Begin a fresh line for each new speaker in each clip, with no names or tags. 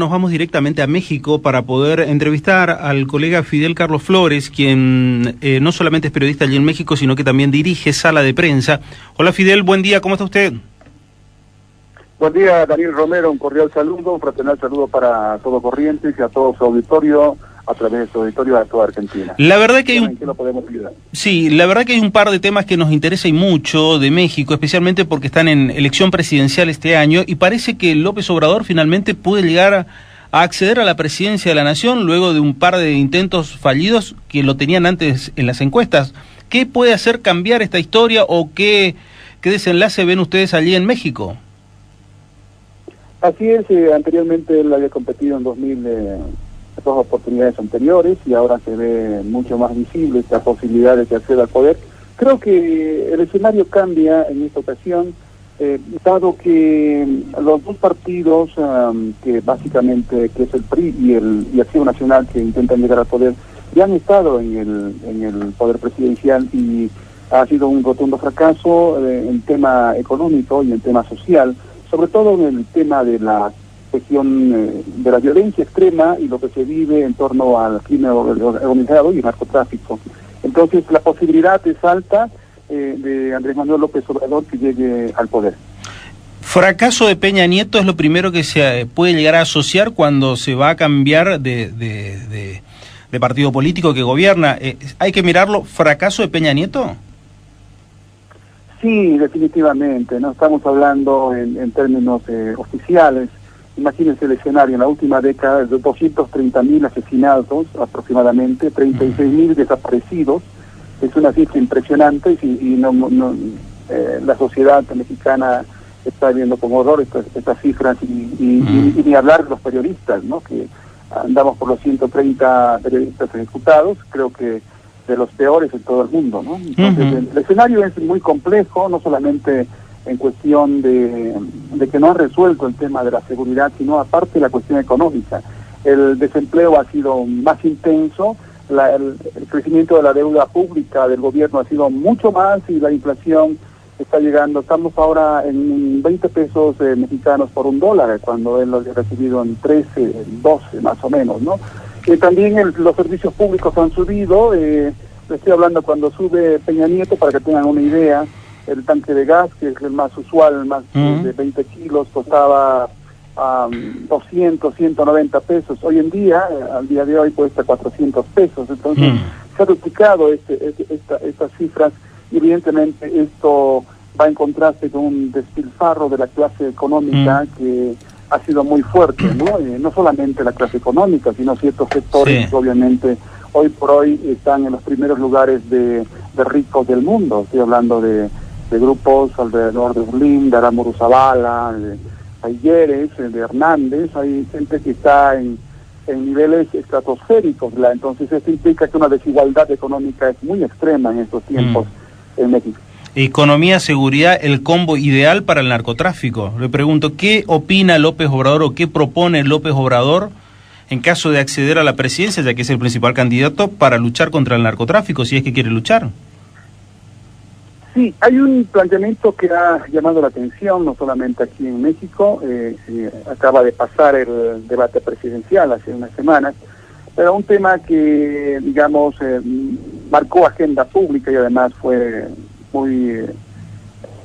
Nos vamos directamente a México para poder entrevistar al colega Fidel Carlos Flores, quien no solamente es periodista allí en México, sino que también dirige Sala de Prensa. Hola Fidel, buen día, ¿cómo está usted?
Buen día, Daniel Romero, un cordial saludo, un fraternal saludo para todo Corrientes y a todo su auditorio, a través de su auditorio a toda Argentina.
La verdad que hay
¿En qué lo podemos ayudar?
Sí, la verdad que hay un par de temas que nos interesa y mucho de México, especialmente porque están en elección presidencial este año y parece que López Obrador finalmente puede llegar a acceder a la presidencia de la nación luego de un par de intentos fallidos que lo tenían antes en las encuestas. ¿Qué puede hacer cambiar esta historia o qué desenlace ven ustedes allí en México?
Así es, anteriormente él había competido en 2 oportunidades anteriores y ahora se ve mucho más visible esta posibilidad de que acceda al poder. Creo que el escenario cambia en esta ocasión, dado que los dos partidos, que básicamente que es el PRI y Acción Nacional, que intentan llegar al poder, ya han estado en el poder presidencial y ha sido un rotundo fracaso en tema económico y en tema social, sobre todo en el tema de la cuestión de la violencia extrema y lo que se vive en torno al crimen organizado y el narcotráfico. Entonces la posibilidad es alta de Andrés Manuel López Obrador que llegue al poder.
¿Fracaso de Peña Nieto es lo primero que se puede llegar a asociar cuando se va a cambiar de partido político que gobierna? ¿Hay que mirarlo fracaso de Peña Nieto?
Sí, definitivamente. No estamos hablando en términos oficiales. Imagínense el escenario, en la última década de 230.000 asesinatos aproximadamente, 36.000 desaparecidos. Es una cifra impresionante y la sociedad mexicana está viendo con horror estas cifras y ni hablar de los periodistas, ¿no? Que andamos por los 130 periodistas ejecutados, creo que de los peores en todo el mundo, ¿no? Entonces el escenario es muy complejo, no solamente en cuestión de que no han resuelto el tema de la seguridad, sino aparte la cuestión económica. El desempleo ha sido más intenso, el crecimiento de la deuda pública del gobierno ha sido mucho más y la inflación está llegando. Estamos ahora en 20 pesos mexicanos por $1, cuando él lo había recibido en 13, 12 más o menos, ¿no? También los servicios públicos han subido, le estoy hablando cuando sube Peña Nieto, para que tengan una idea, el tanque de gas, que es el más usual, más de 20 kilos, costaba 200, 190 pesos. Hoy en día, al día de hoy, cuesta 400 pesos. Entonces, se ha duplicado estas cifras y evidentemente esto va en contraste con un despilfarro de la clase económica que ha sido muy fuerte, ¿no? No solamente la clase económica, sino ciertos sectores que obviamente hoy por hoy están en los primeros lugares de ricos del mundo. Estoy hablando de grupos alrededor de Urlín, de Aramuru Zavala, de Ayeres, de Hernández. Hay gente que está en niveles estratosféricos, entonces esto implica que una desigualdad económica es muy extrema en estos tiempos en México.
Economía, seguridad, el combo ideal para el narcotráfico. Le pregunto, ¿qué opina López Obrador o qué propone López Obrador en caso de acceder a la presidencia, ya que es el principal candidato, para luchar contra el narcotráfico, si es que quiere luchar?
Sí, hay un planteamiento que ha llamado la atención, no solamente aquí en México, acaba de pasar el debate presidencial hace unas semanas, pero un tema que, digamos, marcó agenda pública y además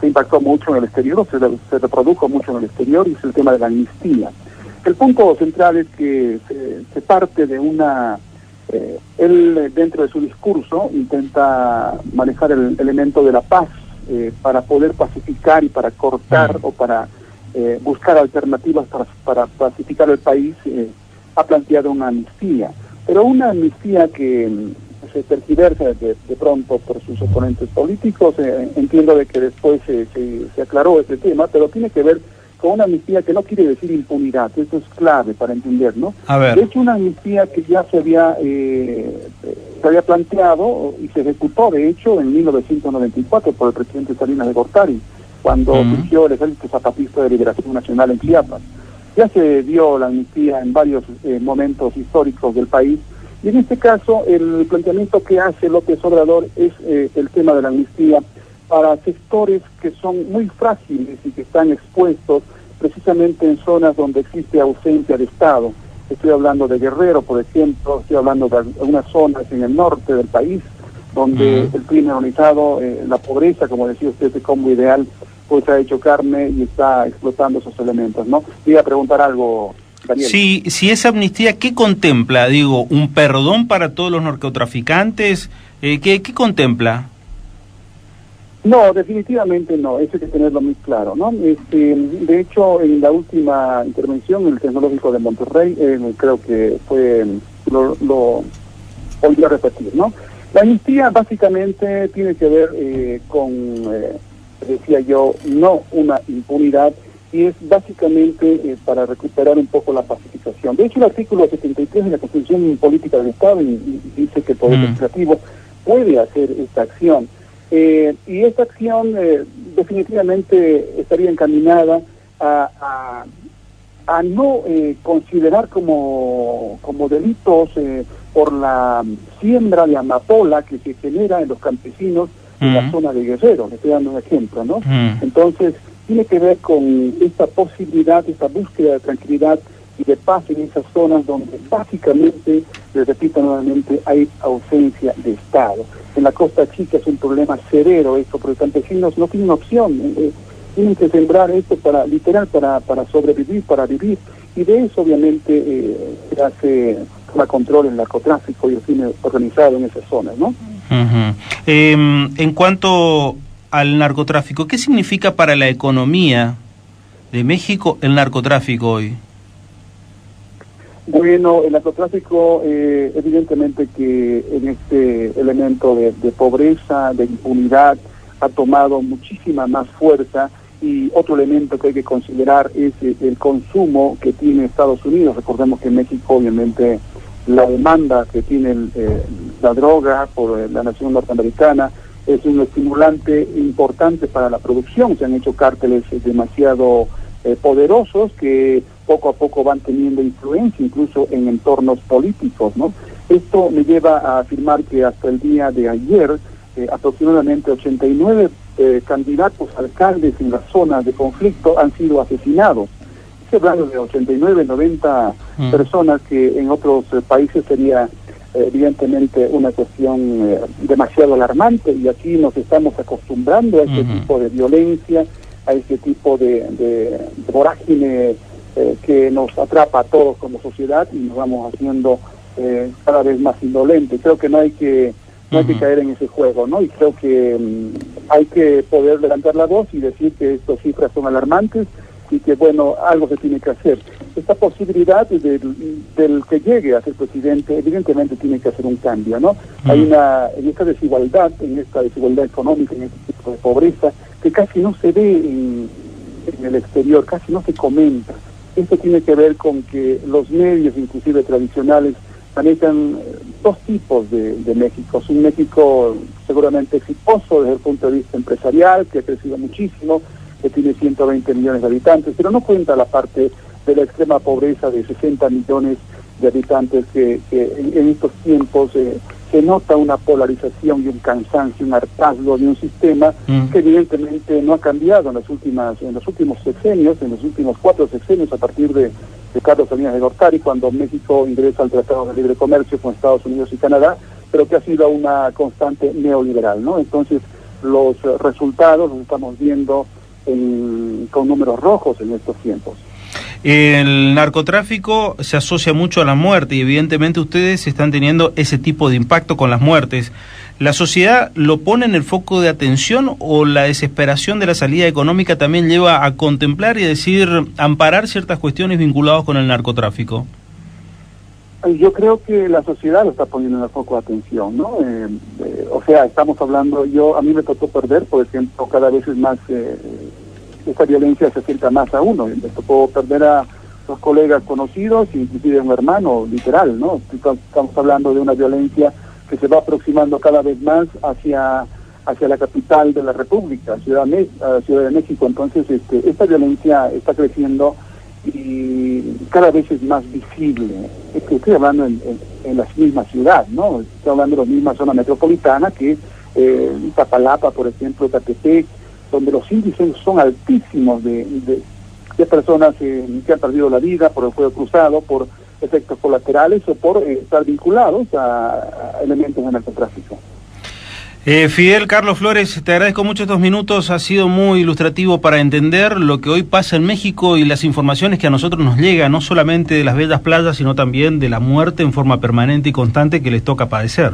se impactó mucho en el exterior, se reprodujo mucho en el exterior, y es el tema de la amnistía. El punto central es que se parte de él dentro de su discurso intenta manejar el elemento de la paz para poder pacificar y para cortar o para buscar alternativas para pacificar el país. Ha planteado una amnistía, pero una amnistía que se tergiversa de pronto por sus oponentes políticos. Entiendo de que después se aclaró este tema, pero tiene que ver con una amnistía que no quiere decir impunidad. Esto es clave para entender, ¿no? De hecho, una amnistía que ya se había planteado y se ejecutó, de hecho, en 1994 por el presidente Salinas de Gortari, cuando surgió el Ejército Zapatista de Liberación Nacional en Chiapas. Ya se dio la amnistía en varios momentos históricos del país, y en este caso el planteamiento que hace López Obrador es el tema de la amnistía para sectores que son muy frágiles y que están expuestos precisamente en zonas donde existe ausencia de Estado. Estoy hablando de Guerrero, por ejemplo, estoy hablando de algunas zonas en el norte del país, donde el crimen organizado, la pobreza, como decía usted, ese combo ideal, pues ha hecho carne y está explotando esos elementos, ¿no? Iba a preguntar algo, Daniel.
Sí, si esa amnistía, ¿qué contempla? Digo, ¿un perdón para todos los narcotraficantes? ¿Qué contempla?
No, definitivamente no, eso hay que tenerlo muy claro, ¿no? De hecho, en la última intervención en el Tecnológico de Monterrey, creo que lo volví a repetir, ¿no? La amnistía básicamente tiene que ver con, decía yo, no una impunidad, y es básicamente para recuperar un poco la pacificación. De hecho, el artículo 73 de la Constitución Política del Estado dice que el Poder Legislativo puede hacer esta acción. Y esta acción definitivamente estaría encaminada a no considerar como delitos por la siembra de amapola que se genera en los campesinos en la zona de Guerrero. Le estoy dando un ejemplo, ¿no? Entonces, tiene que ver con esta posibilidad, esta búsqueda de tranquilidad y de paz en esas zonas donde básicamente, les repito nuevamente, hay ausencia de Estado. En la Costa Chica es un problema severo esto, porque los campesinos no tienen opción, tienen que sembrar esto para sobrevivir, para vivir, y de eso obviamente se hace toma control el narcotráfico y el crimen organizado en esas zonas, ¿no?
En cuanto al narcotráfico, ¿qué significa para la economía de México el narcotráfico hoy?
Bueno, el narcotráfico, evidentemente que en este elemento de pobreza, de impunidad, ha tomado muchísima más fuerza, y otro elemento que hay que considerar es el consumo que tiene Estados Unidos. Recordemos que en México, obviamente, la demanda que tiene la droga por la nación norteamericana es un estimulante importante para la producción. Se han hecho cárteles demasiado poderosos que poco a poco van teniendo influencia incluso en entornos políticos, ¿no? Esto me lleva a afirmar que hasta el día de ayer aproximadamente 89 candidatos alcaldes en las zonas de conflicto han sido asesinados. Estoy hablando de 89, 90 personas, que en otros países sería evidentemente una cuestión demasiado alarmante, y aquí nos estamos acostumbrando a este tipo de violencia, a este tipo de vorágine que nos atrapa a todos como sociedad, y nos vamos haciendo cada vez más indolentes. Creo que no hay que caer en ese juego, ¿no? Y creo que hay que poder levantar la voz y decir que estas cifras son alarmantes y que, bueno, algo se tiene que hacer. Esta posibilidad del que llegue a ser presidente, evidentemente tiene que hacer un cambio, ¿no? Hay en esta desigualdad económica, en este tipo de pobreza, que casi no se ve en el exterior, casi no se comenta. Esto tiene que ver con que los medios, inclusive tradicionales, manejan dos tipos de México. Es un México seguramente exitoso desde el punto de vista empresarial, que ha crecido muchísimo, que tiene 120 millones de habitantes, pero no cuenta la parte de la extrema pobreza de 60 millones de habitantes, que en estos tiempos se nota una polarización y un cansancio, un hartazgo de un sistema que evidentemente no ha cambiado en los últimos sexenios, en los últimos 4 sexenios, a partir de Carlos Salinas de Gortari, cuando México ingresa al Tratado de Libre Comercio con Estados Unidos y Canadá, pero que ha sido una constante neoliberal, ¿no? Entonces, los resultados los estamos viendo con números rojos en estos tiempos.
El narcotráfico se asocia mucho a la muerte, y evidentemente ustedes están teniendo ese tipo de impacto con las muertes. ¿La sociedad lo pone en el foco de atención, o la desesperación de la salida económica también lleva a contemplar y decir, amparar ciertas cuestiones vinculadas con el narcotráfico?
Yo creo que la sociedad lo está poniendo en el foco de atención, ¿no? O sea, estamos hablando, a mí me tocó perder, por ejemplo, cada vez es más, esta violencia se acerca más a uno. Me tocó perder a los colegas conocidos, inclusive un hermano, literal, ¿no? Estamos hablando de una violencia que se va aproximando cada vez más hacia la capital de la República, Ciudad de México. Entonces, esta violencia está creciendo y cada vez es más visible. Es que estoy hablando en la misma ciudad, ¿no? Estoy hablando de la misma zona metropolitana que Iztapalapa, por ejemplo, Catepec, donde los índices son altísimos de de personas que han perdido la vida por el fuego cruzado, por efectos colaterales o por estar vinculados a elementos de narcotráfico.
Fidel Carlos Flores, te agradezco mucho estos minutos, ha sido muy ilustrativo para entender lo que hoy pasa en México y las informaciones que a nosotros nos llegan, no solamente de las bellas playas, sino también de la muerte en forma permanente y constante que les toca padecer.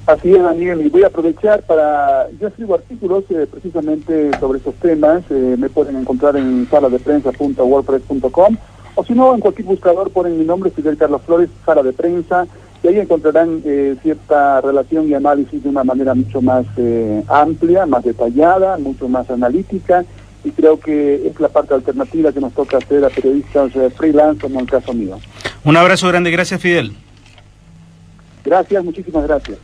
Así es, Daniel, y voy a aprovechar para... Yo escribo artículos precisamente sobre estos temas, me pueden encontrar en saladeprensa.wordpress.com, o si no, en cualquier buscador ponen mi nombre, Fidel Carlos Flores, Sala de Prensa, y ahí encontrarán cierta relación y análisis de una manera mucho más amplia, más detallada, mucho más analítica, y creo que es la parte alternativa que nos toca hacer a periodistas freelance, como el caso mío.
Un abrazo grande, gracias Fidel.
Gracias, muchísimas gracias.